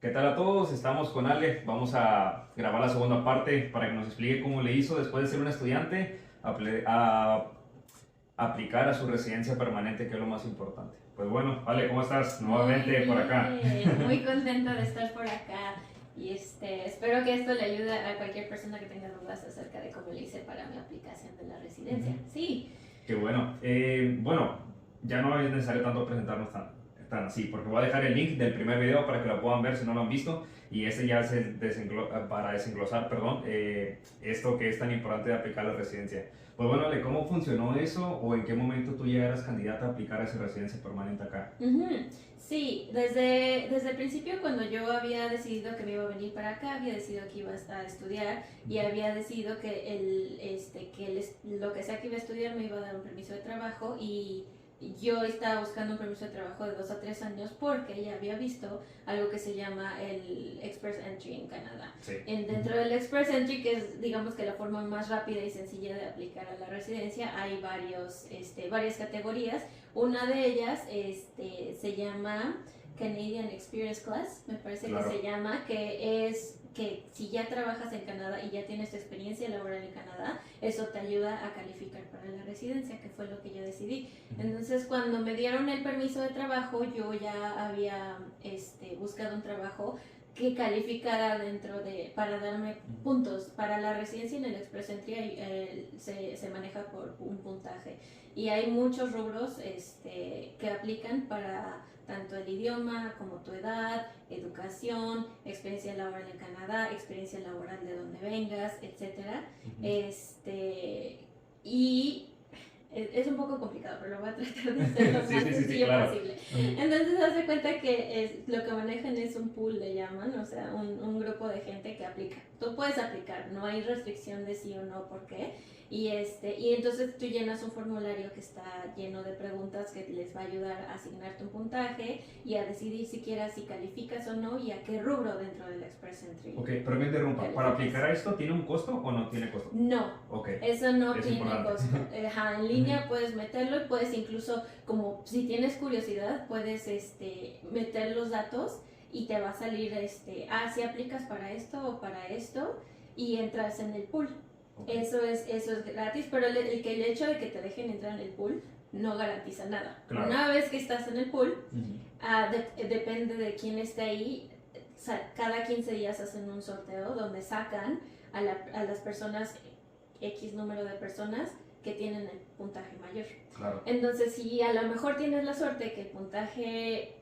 ¿Qué tal a todos? Estamos con Ale. Vamos a grabar la segunda parte para que nos explique cómo le hizo después de ser un estudiante a aplicar a su residencia permanente, que es lo más importante. Pues bueno, Ale, ¿cómo estás? Muy Nuevamente por acá. bien, muy contenta de estar por acá y espero que esto le ayude a cualquier persona que tenga dudas acerca de cómo le hice para mi aplicación de la residencia. Sí. Qué bueno. Bueno, ya no es necesario tanto presentarnos tan así, porque voy a dejar el link del primer video para que lo puedan ver si no lo han visto. Y este ya es para desenglosar, perdón, esto que es tan importante de aplicar la residencia. Pues bueno, Ale, ¿cómo funcionó eso o en qué momento tú ya eras candidata a aplicar a esa residencia permanente acá? Sí, desde el principio cuando yo había decidido que me iba a venir para acá, había decidido que iba a estudiar y había decidido que, lo que sea que iba a estudiar me iba a dar un permiso de trabajo y yo estaba buscando un permiso de trabajo de 2 a 3 años porque ya había visto algo que se llama el Express Entry en Canadá. Sí. Dentro del Express Entry, que es digamos que la forma más rápida y sencilla de aplicar a la residencia, hay varias categorías. Una de ellas se llama Canadian Experience Class, me parece Claro. que se llama, que es que si ya trabajas en Canadá y ya tienes experiencia laboral en Canadá, eso te ayuda a calificar para la residencia, que fue lo que yo decidí. Entonces, cuando me dieron el permiso de trabajo, yo ya había buscado un trabajo que calificara para darme puntos. Para la residencia en el Express Entry se maneja por un puntaje y hay muchos rubros que aplican para tanto el idioma como tu edad, educación, experiencia laboral en Canadá, experiencia laboral de donde vengas, etcétera. Y es un poco complicado, pero lo voy a tratar de hacer lo más sencillo posible. Entonces, haz de cuenta que lo que manejan es un pool, le llaman, o sea, un grupo de gente que aplica. Tú puedes aplicar, no hay restricción de sí o no, ¿por qué? Y entonces tú llenas un formulario que está lleno de preguntas que les va a ayudar a asignarte un puntaje y a decidir siquiera si calificas o no y a qué rubro dentro del Express Entry. Ok, pero me interrumpa, ¿para aplicar a esto tiene un costo o no tiene costo? No, okay. Eso no es tiene importante. costo. En línea puedes meterlo y puedes incluso, como si tienes curiosidad, puedes meter los datos y te va a salir, si aplicas para esto o para esto y entras en el pool. Okay. Eso es gratis, pero el hecho de que te dejen entrar en el pool no garantiza nada. Claro. Una vez que estás en el pool, depende de quién esté ahí, cada 15 días hacen un sorteo donde sacan a las personas, X número de personas que tienen el puntaje mayor. Claro. Entonces, si a lo mejor tienes la suerte que el puntaje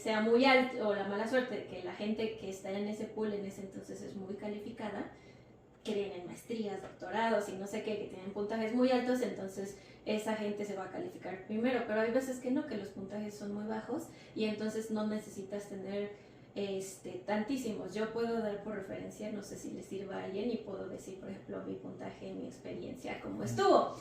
sea muy alto, o la mala suerte que la gente que está en ese pool en ese entonces es muy calificada, que tienen maestrías, doctorados y no sé qué, que tienen puntajes muy altos, entonces esa gente se va a calificar primero, pero hay veces que no, que los puntajes son muy bajos y entonces no necesitas tener tantísimos. Yo puedo dar por referencia, no sé si le sirva a alguien, y puedo decir, por ejemplo, mi puntaje, mi experiencia, cómo estuvo.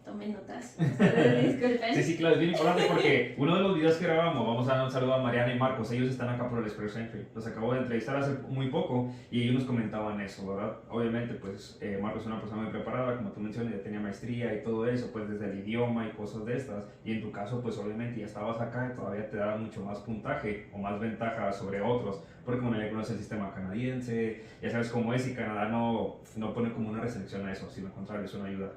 Tomen notas, disculpen. Sí, claro, es bien importante porque uno de los videos que grabamos, vamos a dar un saludo a Mariana y Marcos, ellos están acá por el Express Entry, los acabo de entrevistar hace muy poco y ellos nos comentaban eso, ¿verdad? Obviamente, pues Marcos es una persona muy preparada, como tú mencionas, ya tenía maestría y todo eso, pues desde el idioma y cosas de estas, y en tu caso, pues obviamente ya estabas acá y todavía te da mucho más puntaje o más ventaja sobre otros, porque uno ya conoce el sistema canadiense, ya sabes cómo es, y Canadá no pone como una restricción a eso, sino al contrario, es una ayuda.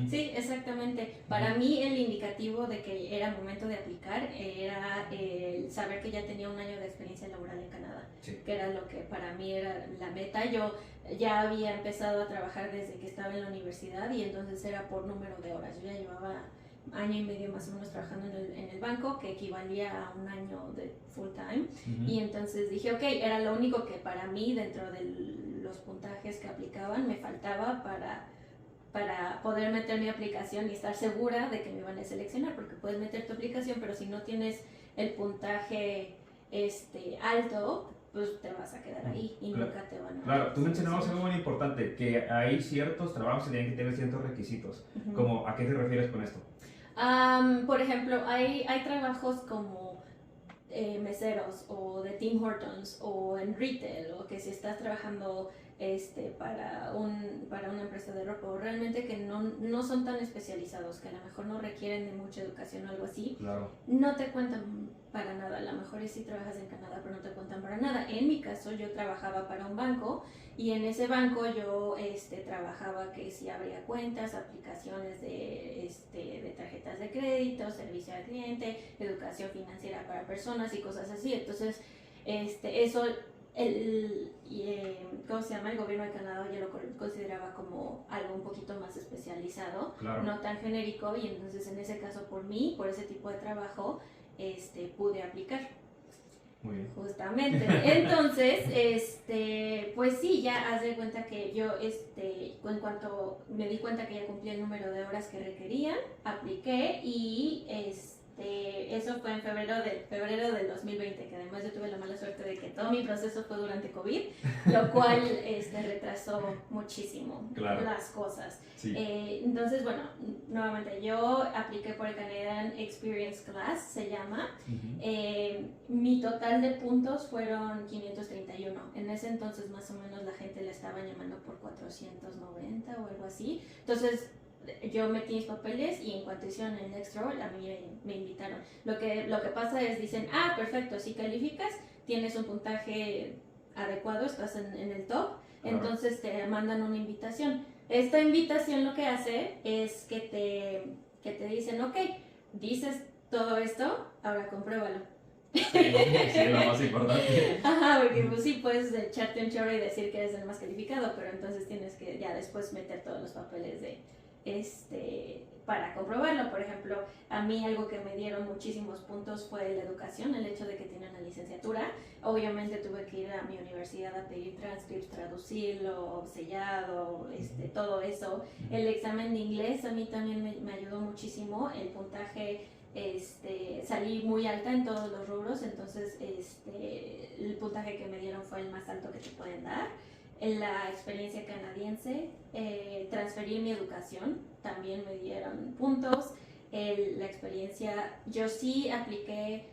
Sí, exactamente. Para mí el indicativo de que era momento de aplicar era el saber que ya tenía un año de experiencia laboral en Canadá, que era lo que para mí era la meta. Yo ya había empezado a trabajar desde que estaba en la universidad y entonces era por número de horas. Yo ya llevaba año y medio más o menos trabajando en el banco, que equivalía a un año de full time. Y entonces dije, ok, era lo único que para mí dentro de los puntajes que aplicaban me faltaba para poder meter mi aplicación y estar segura de que me iban a seleccionar, porque puedes meter tu aplicación, pero si no tienes el puntaje alto, pues te vas a quedar ahí y nunca te van a... Claro, tú mencionabas algo muy importante, que hay ciertos trabajos que tienen que tener ciertos requisitos. Como, ¿a qué te refieres con esto? Por ejemplo, hay trabajos como meseros o de Tim Hortons o en retail, o que si estás trabajando para una empresa de ropa, o realmente que no son tan especializados, que a lo mejor no requieren de mucha educación o algo así, claro. no te cuentan para nada. A lo mejor sí trabajas en Canadá, pero no te cuentan para nada. En mi caso, yo trabajaba para un banco y en ese banco yo trabajaba que si abría cuentas, aplicaciones de tarjetas de crédito, servicio al cliente, educación financiera para personas y cosas así. Entonces, eso, ¿cómo se llama? El gobierno de Canadá ya lo consideraba como algo un poquito más especializado, Claro. no tan genérico, y entonces en ese caso por mí, por ese tipo de trabajo, pude aplicar. Muy bien. Justamente. Entonces, pues sí, ya haz de cuenta que yo, en cuanto me di cuenta que ya cumplí el número de horas que requerían, apliqué y eso fue en febrero del 2020, que además yo tuve la mala suerte de que todo mi proceso fue durante COVID, lo cual retrasó muchísimo las cosas. Sí. Entonces, bueno, nuevamente yo apliqué por el Canadian Experience Class, se llama. Mi total de puntos fueron 531. En ese entonces más o menos la gente la estaba llamando por 490 o algo así. Entonces yo metí mis papeles y en cuanto hicieron el next roll, a mí me invitaron. Lo que pasa es, dicen, perfecto, si calificas, tienes un puntaje adecuado, estás en el top, entonces te mandan una invitación. Esta invitación lo que hace es que te dicen, ok, dices todo esto, ahora compruébalo. Sí, es lo más importante. Ajá, porque pues sí puedes echarte un chorro y decir que eres el más calificado, pero entonces tienes que ya después meter todos los papeles para comprobarlo. Por ejemplo, a mí algo que me dieron muchísimos puntos fue la educación, el hecho de que tiene una licenciatura. Obviamente tuve que ir a mi universidad a pedir transcripts, traducirlo, sellado, todo eso. El examen de inglés a mí también me ayudó muchísimo. El puntaje, salí muy alta en todos los rubros, entonces el puntaje que me dieron fue el más alto que te pueden dar. En la experiencia canadiense, transferí mi educación, también me dieron puntos. La experiencia, yo sí apliqué,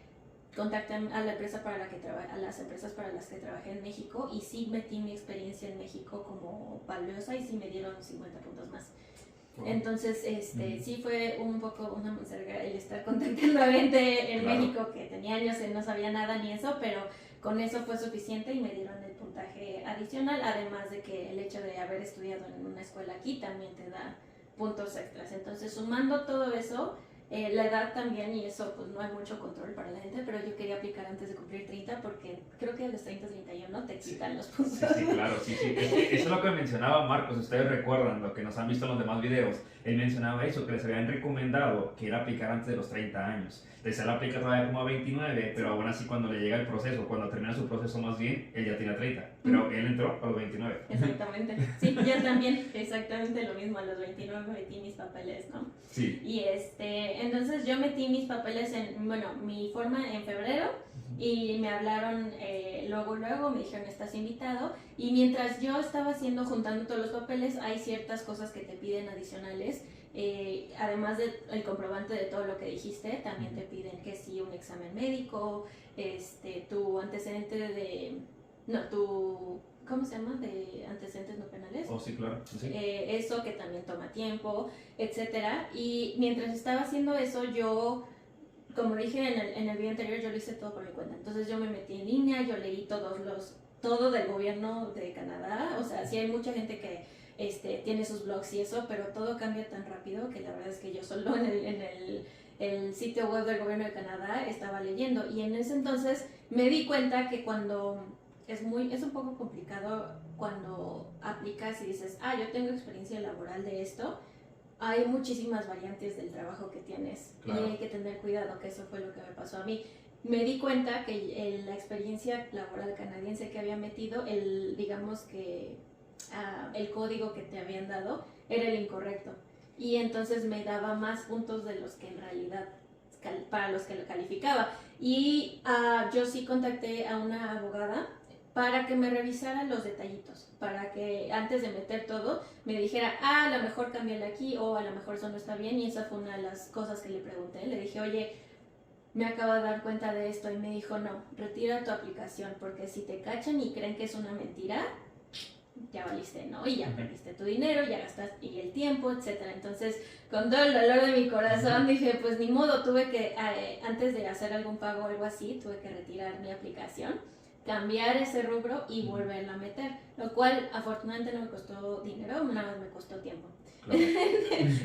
contacté a la empresa a las empresas para las que trabajé en México y sí metí mi experiencia en México como valiosa y sí me dieron 50 puntos más. Entonces, sí fue un poco una monserga el estar contactando a gente en México que tenía años y no sabía nada ni eso, pero con eso fue suficiente y me dieron el puntaje adicional, además de que el hecho de haber estudiado en una escuela aquí también te da puntos extras. Entonces, sumando todo eso, la edad también, y eso pues no hay mucho control para la gente, pero yo quería aplicar antes de cumplir 30 porque creo que de los 30 a 31 te quitan los puntos. Sí, claro, sí. Eso es lo que mencionaba Marcos, ustedes recuerdan lo que nos han visto en los demás videos. Él mencionaba eso, que les habían recomendado que era aplicar antes de los 30 años. Entonces él aplica todavía como a 29, pero aún así cuando le llega el proceso, cuando termina su proceso más bien, él ya tiene 30, pero él entró a los 29. Exactamente, sí, yo también, exactamente lo mismo, a los 29 metí mis papeles, ¿no? Sí. Y entonces yo metí mis papeles mi forma en febrero y me hablaron luego me dijeron estás invitado, y mientras yo estaba juntando todos los papeles, hay ciertas cosas que te piden adicionales. Además del comprobante de todo lo que dijiste, también te piden que sí un examen médico, tu antecedente ¿cómo se llama? De antecedentes no penales. Oh, sí, claro. Sí. Eso que también toma tiempo, etcétera. Y mientras estaba haciendo eso, yo, como dije en el video anterior, yo lo hice todo por mi cuenta. Entonces yo me metí en línea, yo leí todo del gobierno de Canadá. O sea, sí hay mucha gente que tiene sus blogs y eso, pero todo cambia tan rápido que la verdad es que yo solo en el sitio web del gobierno de Canadá estaba leyendo, y en ese entonces me di cuenta que cuando es un poco complicado cuando aplicas y dices, yo tengo experiencia laboral de esto, hay muchísimas variantes del trabajo que tienes. Claro. Y hay que tener cuidado, que eso fue lo que me pasó a mí. Me di cuenta que la experiencia laboral canadiense que había metido, digamos que el código que te habían dado era el incorrecto, y entonces me daba más puntos de los que en realidad para los que lo calificaba. Y yo sí contacté a una abogada para que me revisara los detallitos, para que antes de meter todo me dijera, a lo mejor cámbiale aquí, o a lo mejor eso no está bien. Y esa fue una de las cosas que le pregunté. Le dije, oye, me acabo de dar cuenta de esto, y me dijo, no, retira tu aplicación, porque si te cachan y creen que es una mentira, ya valiste, ¿no? Y ya perdiste tu dinero, ya gastaste y el tiempo, etcétera. Entonces, con todo el dolor de mi corazón, dije, pues ni modo, tuve que, antes de hacer algún pago o algo así, tuve que retirar mi aplicación, cambiar ese rubro y volverla a meter, lo cual afortunadamente no me costó dinero, nada más me costó tiempo. Claro.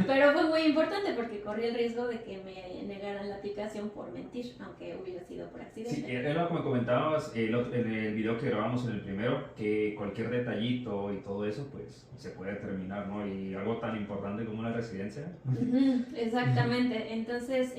Pero fue muy importante porque corrí el riesgo de que me negaran la aplicación por mentir, aunque hubiera sido por accidente. Sí, era lo que me comentabas en el video que grabamos en el primero, que cualquier detallito y todo eso pues se puede terminar, ¿no? Y algo tan importante como una residencia. Exactamente. Entonces,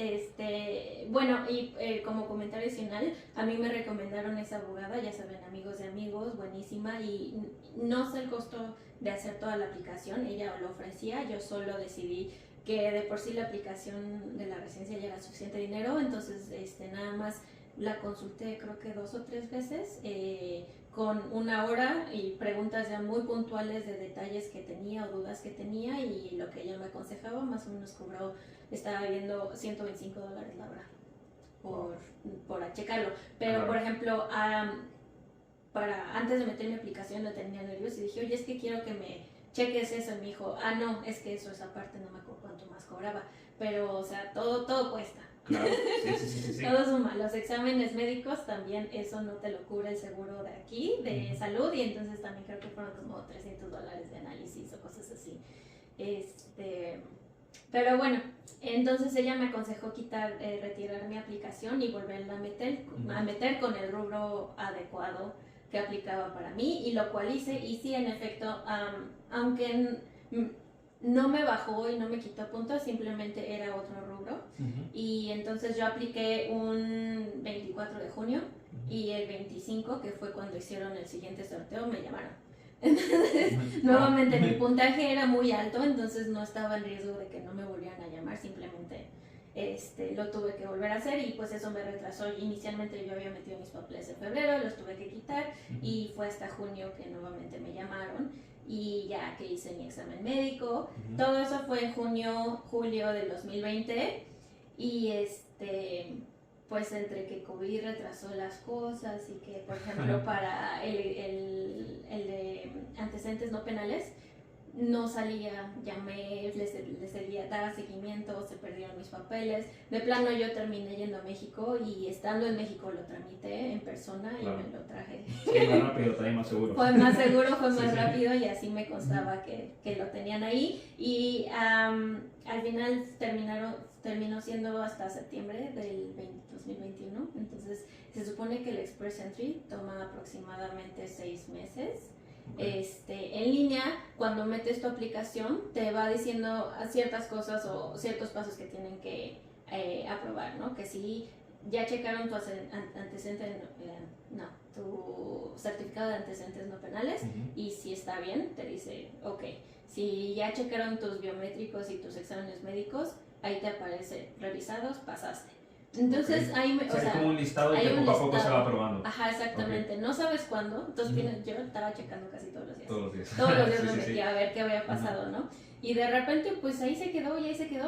bueno, y como comentario adicional, a mí me recomendaron esa abogada, ya saben, amigos de amigos, buenísima, y no sé el costo de hacer toda la aplicación, ella lo ofrecía, yo solo decidí que de por sí la aplicación de la residencia ya era suficiente dinero, entonces nada más la consulté creo que 2 o 3 veces, con 1 hora y preguntas ya muy puntuales de detalles que tenía o dudas que tenía, y lo que ella me aconsejaba más o menos cobró, estaba viendo $125 la hora por checarlo, pero por ejemplo, antes de meter mi aplicación la tenía nerviosa y dije, oye, es que quiero que me cheques eso, y me dijo, no, es que eso esa parte no me acuerdo cuánto más cobraba, pero o sea, todo cuesta. Claro, sí. Todo suma, los exámenes médicos también, eso no te lo cubre el seguro de aquí, de salud, y entonces también creo que fueron como $300 de análisis o cosas así. Pero bueno, entonces ella me aconsejó retirar mi aplicación y volverla a meter con el rubro adecuado que aplicaba para mí, y lo cual hice, y sí, en efecto, aunque no me bajó y no me quitó puntos, simplemente era otro rubro, y entonces yo apliqué un 24 de junio, y el 25, que fue cuando hicieron el siguiente sorteo, me llamaron. Entonces, nuevamente mi puntaje era muy alto, entonces no estaba en riesgo de que no me volvieran a llamar, simplemente lo tuve que volver a hacer, y pues eso me retrasó. Inicialmente yo había metido mis papeles en febrero, los tuve que quitar, y fue hasta junio que nuevamente me llamaron, y ya que hice mi examen médico. Todo eso fue en julio del 2020, y pues entre que COVID retrasó las cosas y que, por ejemplo, para el de antecedentes no penales no salía, llamé, les daba seguimiento, se perdieron mis papeles. De plano yo terminé yendo a México, y estando en México lo tramité en persona, y me lo traje. Sí, más rápido, también más seguro. Fue más seguro, fue más rápido, y así me constaba que lo tenían ahí. Y al final terminó siendo hasta septiembre del 2021. Entonces se supone que el Express Entry toma aproximadamente 6 meses. En línea, cuando metes tu aplicación, te va diciendo ciertas cosas o ciertos pasos que tienen que aprobar, ¿no? Que si ya checaron tu antecedente, tu certificado de antecedentes no penales, y si está bien, te dice, ok. Si ya checaron tus biométricos y tus exámenes médicos, ahí te aparece revisados, pasaste. Entonces ahí o sea, es como un listado y que poco a poco se va aprobando. Ajá, exactamente. No sabes cuándo. Entonces yo estaba checando casi todos los días. Todos los días me metía a ver qué había pasado, ¿no? Y de repente pues ahí se quedó.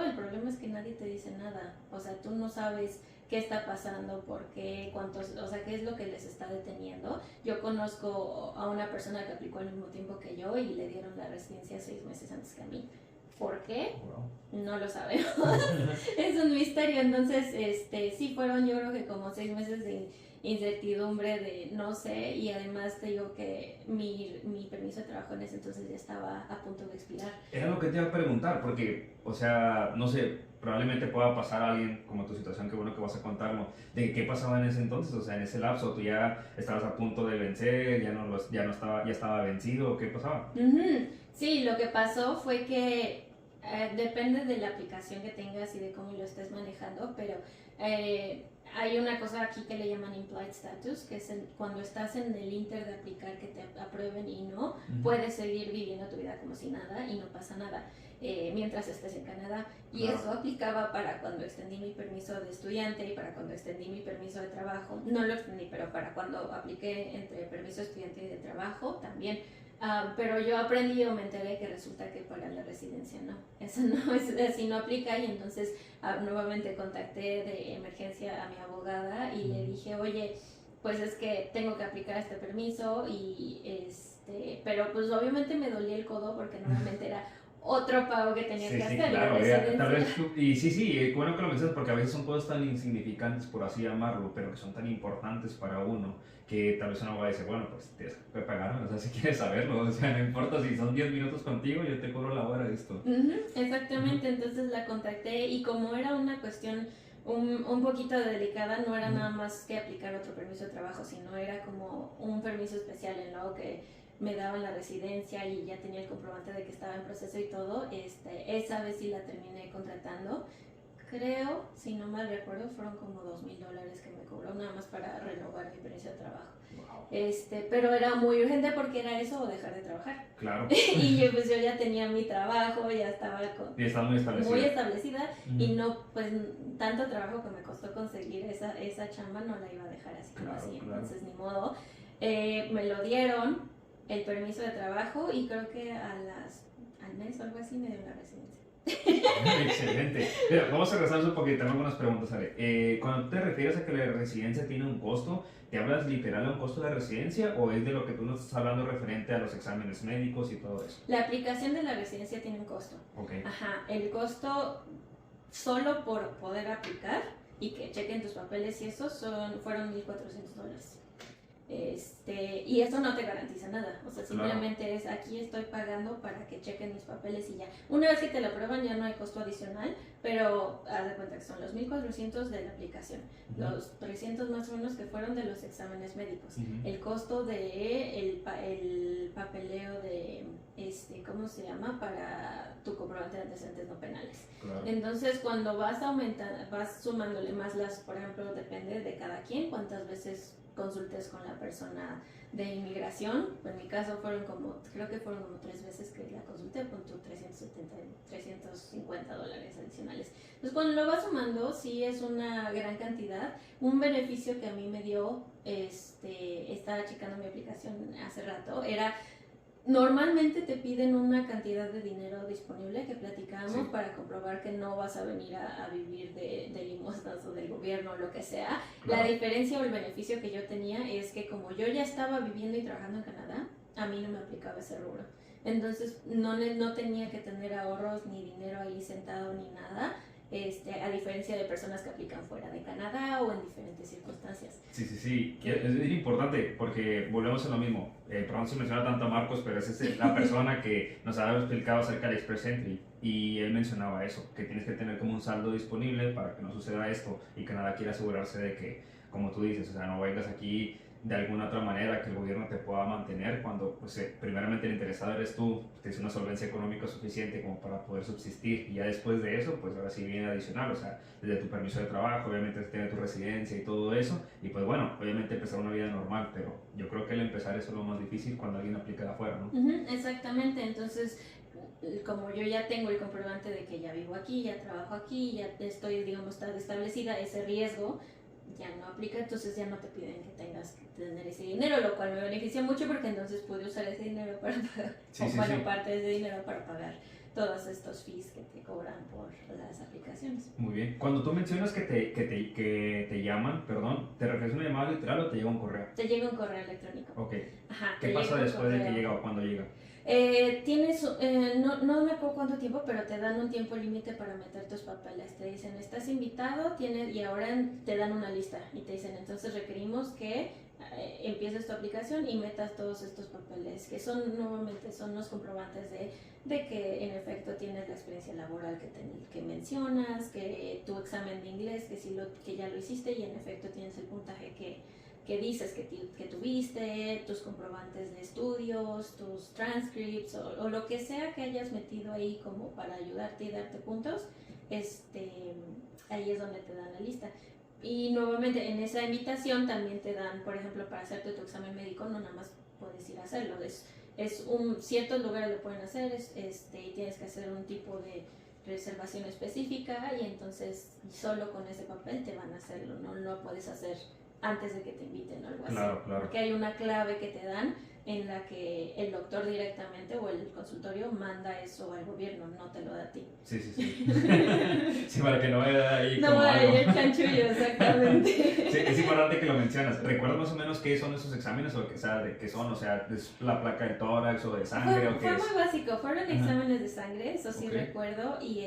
El problema es que nadie te dice nada. O sea, tú no sabes qué está pasando, por qué, o sea, qué es lo que les está deteniendo. Yo conozco a una persona que aplicó al mismo tiempo que yo y le dieron la residencia 6 meses antes que a mí. ¿Por qué? No lo sabemos. Es un misterio. Entonces, sí fueron, yo creo que como 6 meses de incertidumbre, de no sé, y además te digo que mi permiso de trabajo en ese entonces ya estaba a punto de expirar. Era lo que te iba a preguntar, porque, o sea, no sé, probablemente pueda pasar a alguien como tu situación, que bueno que vas a contarnos, de qué pasaba en ese entonces, o sea, en ese lapso, tú ya estabas a punto de vencer, ya estaba vencido, ¿qué pasaba? Sí, lo que pasó fue que depende de la aplicación que tengas y de cómo lo estés manejando, pero hay una cosa aquí que le llaman implied status, que es cuando estás en el inter de aplicar que te aprueben y no, puedes seguir viviendo tu vida como si nada y no pasa nada mientras estés en Canadá. Y eso aplicaba para cuando extendí mi permiso de estudiante y para cuando extendí mi permiso de trabajo. No lo extendí, pero para cuando apliqué entre permiso de estudiante y de trabajo también. Pero yo aprendí o me enteré que resulta que para la residencia no, eso no es así, no aplica, y entonces nuevamente contacté de emergencia a mi abogada y le dije, oye, pues es que tengo que aplicar este permiso pero pues obviamente me dolía el codo porque nuevamente era otro pago que tenía que hacer. Claro, tal vez qué bueno que lo mencionas porque a veces son cosas tan insignificantes, por así llamarlo, pero que son tan importantes para uno, que tal vez uno va a decir, bueno, pues tienes que pagarme, o sea, si quieres saberlo, o sea, no importa si son 10 minutos contigo, yo te cobro la hora de esto. Exactamente, entonces la contacté y como era una cuestión un poquito delicada, no era nada más que aplicar otro permiso de trabajo, sino era como un permiso especial en lo que me daban la residencia y ya tenía el comprobante de que estaba en proceso y todo. Esa vez sí la terminé contratando. Creo, si no mal recuerdo, fueron como $2,000 que me cobró nada más para renovar mi permiso de trabajo. Wow. Pero era muy urgente porque era eso o dejar de trabajar. Claro. Y yo ya tenía mi trabajo, ya estaba muy establecida y no, pues tanto trabajo que me costó conseguir esa chamba no la iba a dejar así como así. Entonces ni modo. Me lo dieron el permiso de trabajo y creo que al mes o algo así me dio la residencia. Excelente. Pero vamos a regresar un poquito, tengo algunas preguntas, Ale. Cuando te refieres a que la residencia tiene un costo, ¿te hablas literal de un costo de la residencia o es de lo que tú nos estás hablando referente a los exámenes médicos y todo eso? La aplicación de la residencia tiene un costo. Okay. Ajá, el costo solo por poder aplicar y que chequen tus papeles y eso fueron $1,400. Y eso no te garantiza nada, o sea, simplemente es aquí estoy pagando para que chequen mis papeles y ya. Una vez que te lo aprueban ya no hay costo adicional, pero haz de cuenta que son los 1,400 de la aplicación, los 300 más o menos que fueron de los exámenes médicos, el costo de el papeleo de, ¿cómo se llama? Para tu comprobante de antecedentes no penales. Claro. Entonces cuando vas sumándole más por ejemplo, depende de cada quien, cuántas veces consultes con la persona de inmigración. En mi caso creo que fueron como 3 veces que la consulté, con $350 adicionales. Entonces cuando lo vas sumando, sí es una gran cantidad. Un beneficio que a mí me dio, estaba checando mi aplicación hace rato, era normalmente te piden una cantidad de dinero disponible que platicábamos para comprobar que no vas a venir a vivir de limosnas o del gobierno o lo que sea. Claro. La diferencia o el beneficio que yo tenía es que como yo ya estaba viviendo y trabajando en Canadá, a mí no me aplicaba ese rubro. Entonces no tenía que tener ahorros ni dinero ahí sentado ni nada. A diferencia de personas que aplican fuera de Canadá o en diferentes circunstancias. Sí. Es importante porque volvemos a lo mismo. Perdón si menciona tanto a Marcos, pero es la persona que nos ha explicado acerca del Express Entry y él mencionaba eso, que tienes que tener como un saldo disponible para que no suceda esto y Canadá quiere asegurarse de que, como tú dices, o sea, no vengas aquí de alguna otra manera que el gobierno te pueda mantener cuando pues, primeramente el interesado eres tú, tienes una solvencia económica suficiente como para poder subsistir y ya después de eso pues ahora sí viene adicional, o sea, desde tu permiso de trabajo, obviamente tener tu residencia y todo eso y pues bueno, obviamente empezar una vida normal, pero yo creo que el empezar eso es lo más difícil cuando alguien aplica de afuera, ¿no? Exactamente, entonces como yo ya tengo el comprobante de que ya vivo aquí, ya trabajo aquí, ya estoy digamos establecida, ese riesgo ya no aplica, entonces ya no te piden que tengas que tener ese dinero, lo cual me beneficia mucho porque entonces pude usar ese dinero para pagar, parte de ese dinero para pagar todos estos fees que te cobran por las aplicaciones. Muy bien. Cuando tú mencionas que te llaman, perdón, ¿te refieres a una llamada literal o te llega un correo? Te llega un correo electrónico. Ok. Ajá, ¿Qué pasa después de que llega o cuando llega? No me acuerdo cuánto tiempo, pero te dan un tiempo límite para meter tus papeles. Te dicen, estás invitado, y ahora te dan una lista y te dicen, entonces requerimos que empieces tu aplicación y metas todos estos papeles, que nuevamente son los comprobantes de que en efecto tienes la experiencia laboral que mencionas, que tu examen de inglés, que ya lo hiciste y en efecto tienes el puntaje que dices que tuviste, tus comprobantes de estudios, tus transcripts o lo que sea que hayas metido ahí como para ayudarte y darte puntos, ahí es donde te dan la lista. Y nuevamente en esa invitación también te dan, por ejemplo, para hacerte tu examen médico, no nada más puedes ir a hacerlo, ciertos lugares lo pueden hacer, y tienes que hacer un tipo de reservación específica y entonces solo con ese papel te van a hacerlo, no lo puedes hacer antes de que te inviten o algo así. Claro. Porque hay una clave que te dan en la que el doctor directamente o el consultorio manda eso al gobierno, no te lo da a ti. Sí. Sí, para que no vaya ahí no como vaya algo. el chanchullo, exactamente. Sí, es importante que lo mencionas. ¿Recuerdas más o menos qué son esos exámenes o de qué son? O sea, ¿es la placa de tórax o de sangre o qué fue es? muy básico, fueron exámenes de sangre, eso sí Okay. recuerdo, y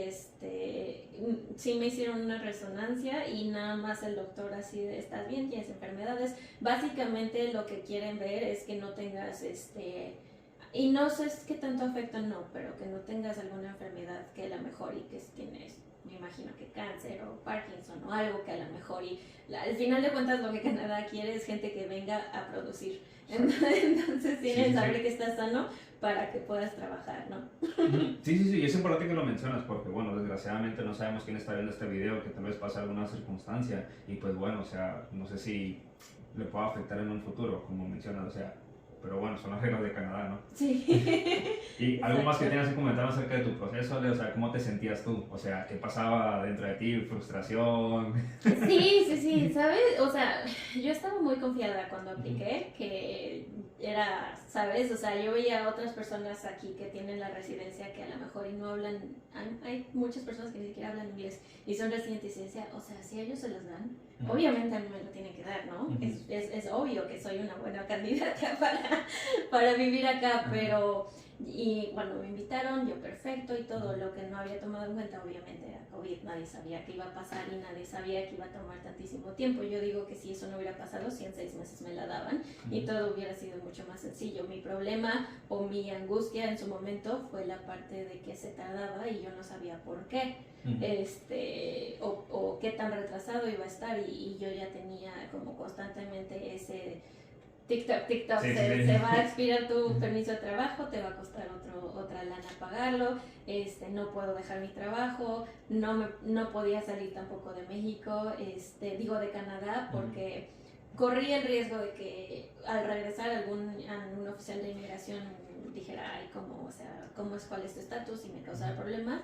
sí me hicieron una resonancia y nada más el doctor así de, ¿estás bien? ¿Tienes enfermedades? Básicamente lo que quieren ver es que no tengas y no sé qué tanto afecta, no, pero que no tengas alguna enfermedad que a lo mejor y que tienes, me imagino que cáncer o Parkinson o algo que a lo mejor al final de cuentas lo que Canadá quiere es gente que venga a producir. Entonces tienes que saber que estás sano para que puedas trabajar, ¿no? Sí, es importante que lo mencionas porque, bueno, desgraciadamente no sabemos quién está viendo este video, que tal vez pase alguna circunstancia y pues bueno, o sea, no sé si le pueda afectar en un futuro, como mencionas, o sea, pero bueno, son las reglas de Canadá, ¿no? Sí. Y algo más que tienes que comentar acerca de tu proceso, o sea, ¿cómo te sentías tú? O sea, ¿qué pasaba dentro de ti? ¿Frustración? Sí, ¿sabes? O sea, yo estaba muy confiada cuando apliqué, que era, ¿sabes? O sea, yo veía a otras personas aquí que tienen la residencia que a lo mejor y no hablan, hay muchas personas que ni siquiera hablan inglés y son residentes y decía, o sea, si ellos se los dan, obviamente a mí me lo tienen que dar, ¿no? Es obvio que soy una buena candidata para vivir acá, pero... Y bueno, me invitaron, yo perfecto y todo. Lo que no había tomado en cuenta obviamente era COVID, nadie sabía qué iba a pasar y nadie sabía que iba a tomar tantísimo tiempo. Yo digo que si eso no hubiera pasado, si en 6 meses me la daban y todo hubiera sido mucho más sencillo. Mi problema o mi angustia en su momento fue la parte de que se tardaba y yo no sabía por qué. O qué tan retrasado iba a estar y yo ya tenía como constantemente ese TikTok, se va a expirar tu permiso de trabajo, te va a costar otra lana pagarlo, no puedo dejar mi trabajo, no podía salir tampoco de México, de Canadá, porque corrí el riesgo de que al regresar algún oficial de inmigración dijera, ay, cuál es tu estatus y me causara problemas,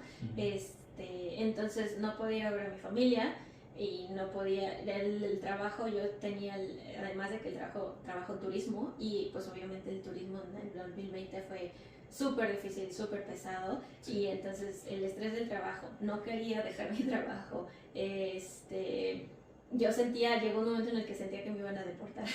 entonces no podía ir a ver a mi familia. Y no podía, el trabajo yo tenía, además de que el trabajo en turismo y pues obviamente el turismo en el 2020 fue súper difícil, súper pesado y entonces el estrés del trabajo, no quería dejar mi trabajo, yo llegó un momento en el que sentía que me iban a deportar.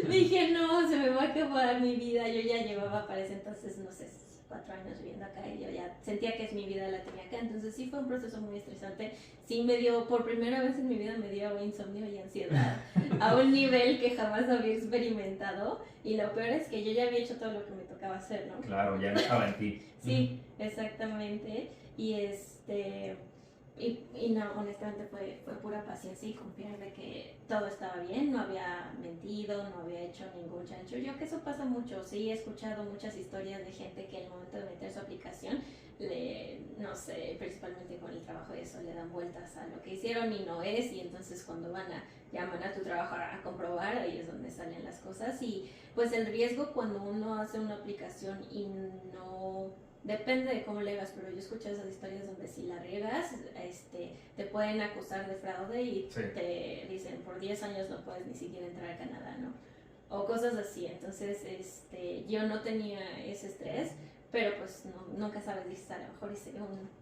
Dije, no, se me va a acabar mi vida, yo ya llevaba para ese entonces, no sé, 4 años viviendo acá y yo ya sentía que mi vida la tenía acá, entonces sí fue un proceso muy estresante, sí por primera vez en mi vida me dio insomnio y ansiedad a un nivel que jamás había experimentado y lo peor es que yo ya había hecho todo lo que me tocaba hacer, ¿no? Claro, ya no estaba en ti. Sí, exactamente, y no, honestamente fue pura paciencia y confiar de que todo estaba bien, no había mentido, no había hecho ningún chanchullo, que eso pasa mucho, sí, he escuchado muchas historias de gente que al momento de meter su aplicación, no sé, principalmente con el trabajo y eso, le dan vueltas a lo que hicieron y no es, y entonces cuando llaman a tu trabajo a comprobar, ahí es donde salen las cosas, y pues el riesgo cuando uno hace una aplicación y no... Depende de cómo le hagas, pero yo he escuchado esas historias donde si la riegas, te pueden acusar de fraude y te dicen por 10 años no puedes ni siquiera entrar a Canadá, ¿no? O cosas así, entonces yo no tenía ese estrés, pero pues nunca sabes, dices, a lo mejor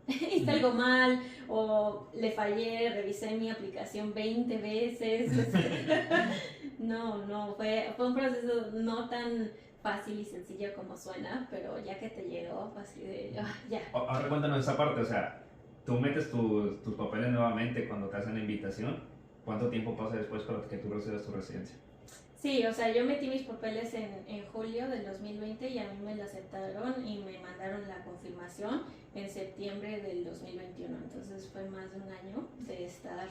hice algo mal o le fallé, revisé mi aplicación 20 veces. No, fue un proceso no tan fácil y sencillo como suena, pero ya que te llegó, así de, ya. Ahora cuéntanos esa parte, o sea, tú metes tus papeles nuevamente cuando te hacen la invitación, ¿cuánto tiempo pasa después para que tú recibas tu residencia? Sí, o sea, yo metí mis papeles en julio del 2020 y a mí me lo aceptaron y me mandaron la confirmación en septiembre del 2021, entonces fue más de un año de estar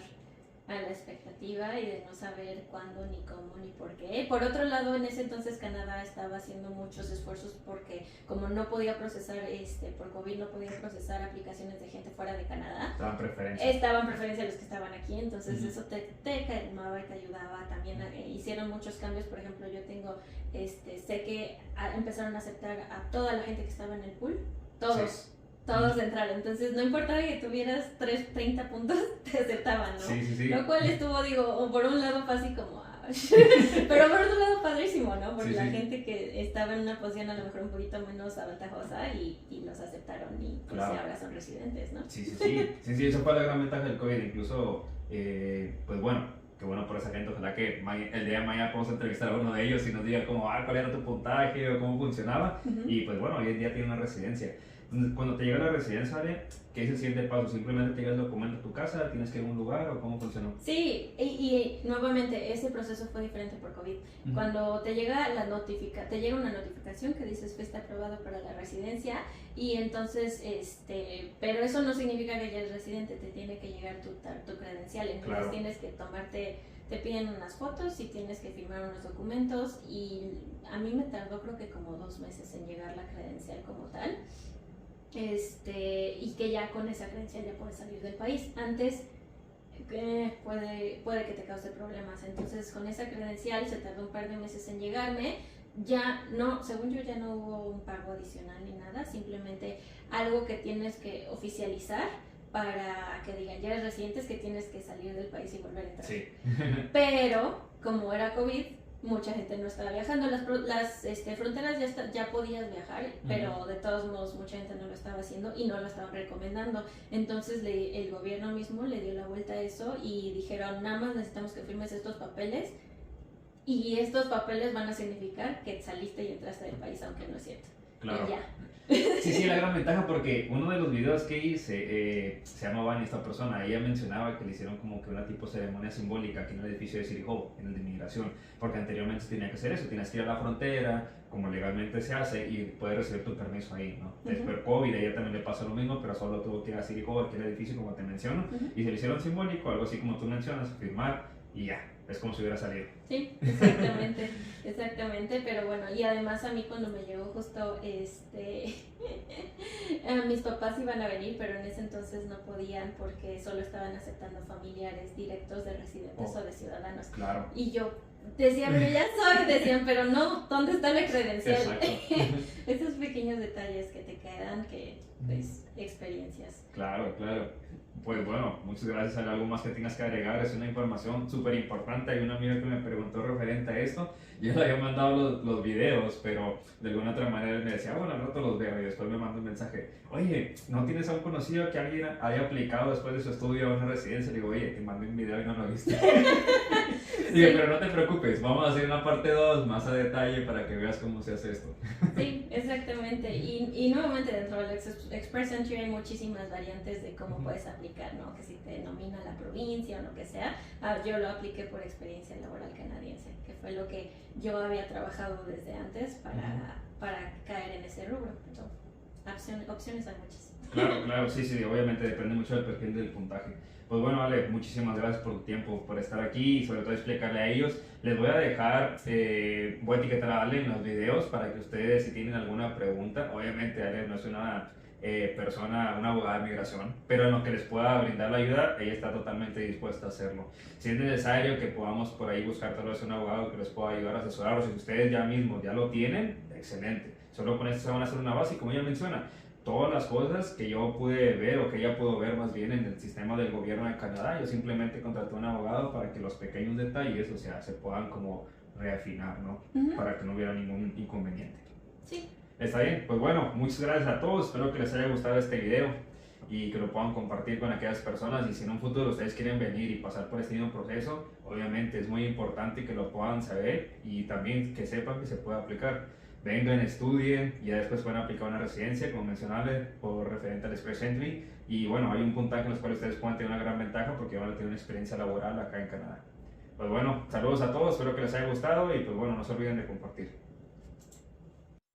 a la expectativa y de no saber cuándo, ni cómo, ni por qué. Por otro lado, en ese entonces Canadá estaba haciendo muchos esfuerzos porque como no podía procesar, por COVID no podía procesar aplicaciones de gente fuera de Canadá. Estaban preferencias los que estaban aquí, entonces eso te calmaba y te ayudaba. También hicieron muchos cambios, por ejemplo, yo tengo, sé que empezaron a aceptar a toda la gente que estaba en el pool, todos. Sí. Todos entraron, entonces no importaba que tuvieras 30 puntos, te aceptaban, ¿no? Sí. Lo cual estuvo, por un lado fue así como, pero por otro lado padrísimo, ¿no? Porque Sí, la sí. gente que estaba en una posición a lo mejor un poquito menos aventajosa y los aceptaron y pues Claro. ahora son residentes, ¿no? Sí, sí, sí. Sí, sí, esa fue la gran ventaja del COVID. Incluso, pues bueno, qué bueno por esa gente. Ojalá que el día de mañana podamos entrevistar a uno de ellos y nos diga como, cuál era tu puntaje o cómo funcionaba. Y pues bueno, hoy en día tiene una residencia. Cuando te llega la residencia, Ale, ¿qué es el siguiente paso? ¿Simplemente te llega el documento a tu casa? ¿Tienes que ir a un lugar o cómo funcionó? Sí, y nuevamente ese proceso fue diferente por COVID. Cuando te llega te llega una notificación que dices fuiste aprobado para la residencia y entonces, pero eso no significa que ya eres residente, te tiene que llegar tu credencial, entonces Claro. tienes que te piden unas fotos y tienes que firmar unos documentos y a mí me tardó creo que como 2 meses en llegar la credencial como tal. Y que ya con esa credencial ya puedes salir del país. Antes puede que te cause problemas, entonces con esa credencial se tardó un par de meses en llegarme. Ya no, según yo ya no hubo un pago adicional ni nada, simplemente algo que tienes que oficializar para que digan ya eres residente, es que tienes que salir del país y volver a entrar. Sí. Pero como era COVID, mucha gente no estaba viajando, las fronteras ya podías viajar, pero de todos modos mucha gente no lo estaba haciendo y no lo estaban recomendando. Entonces el gobierno mismo le dio la vuelta a eso y dijeron, nada más necesitamos que firmes estos papeles y estos papeles van a significar que saliste y entraste del país, aunque no es cierto. Claro. Y ya. Sí, sí, la gran ventaja porque uno de los videos que hice se llama Vani, esta persona, ella mencionaba que le hicieron como que una tipo ceremonia simbólica aquí en el edificio de City Hall, en el de inmigración, porque anteriormente se tenía que hacer eso, tienes que ir a la frontera, como legalmente se hace, y puedes recibir tu permiso ahí, ¿no? Después COVID, a ella también le pasó lo mismo, pero solo tuvo que ir a City Hall, aquí en el edificio, como te menciono, y se lo hicieron simbólico, algo así como tú mencionas, firmar, y ya, es como si hubiera salido. Sí, exactamente, exactamente, pero bueno, y además a mí cuando me llegó justo, mis papás iban a venir, pero en ese entonces no podían porque solo estaban aceptando familiares directos de residentes o de ciudadanos. Claro. Y yo decía, pero ya soy, decían, pero no, ¿dónde está la credencial? Exacto. Esos pequeños detalles que te quedan, que pues, experiencias. Claro, claro. Pues bueno, muchas gracias. ¿Hay algo más que tengas que agregar? Es una información súper importante. Hay una amiga que me preguntó referente a esto. Yo le había mandado los videos, pero de alguna otra manera me decía, bueno, al rato los veo. Y después me mandó un mensaje, oye, ¿no tienes a un conocido que alguien haya aplicado después de su estudio a una residencia? Le digo, oye, te mandé un video y no lo viste. Digo, pero no te preocupes, vamos a hacer una parte 2 más a detalle para que veas cómo se hace esto. Sí, exactamente. Y nuevamente dentro del Express Entry hay muchísimas variantes de cómo puedes aplicar, ¿no? Que si te nomina la provincia o lo que sea. Yo lo apliqué por experiencia laboral canadiense, que fue lo que yo había trabajado desde antes para caer en ese rubro. Entonces, opciones hay muchas. Claro, claro, sí, sí, obviamente depende mucho del perfil del puntaje. Pues bueno, Ale, muchísimas gracias por tu tiempo, por estar aquí y sobre todo explicarle a ellos. Les voy a dejar, voy a etiquetar a Ale en los videos para que ustedes, si tienen alguna pregunta, obviamente Ale no es una persona, una abogada de migración, pero en lo que les pueda brindar la ayuda, ella está totalmente dispuesta a hacerlo. Si es necesario que podamos por ahí buscar tal vez un abogado que les pueda ayudar a asesorarlos, si ustedes ya mismos ya lo tienen, excelente. Solo con esto se van a hacer una base y como ella menciona, todas las cosas que yo pude ver o que ella pudo ver más bien en el sistema del gobierno de Canadá, yo simplemente contraté a un abogado para que los pequeños detalles, o sea, se puedan como reafinar, ¿no? Para que no hubiera ningún inconveniente. Sí. Está bien, pues bueno, muchas gracias a todos, espero que les haya gustado este video y que lo puedan compartir con aquellas personas y si en un futuro ustedes quieren venir y pasar por este mismo proceso, obviamente es muy importante que lo puedan saber y también que sepan que se puede aplicar. Vengan, estudien y ya después pueden aplicar una residencia, como mencionable, por referente al Express Entry. Y bueno, hay un puntaje en el cual ustedes pueden tener una gran ventaja porque van a tener una experiencia laboral acá en Canadá. Pues bueno, saludos a todos, espero que les haya gustado y pues bueno, no se olviden de compartir.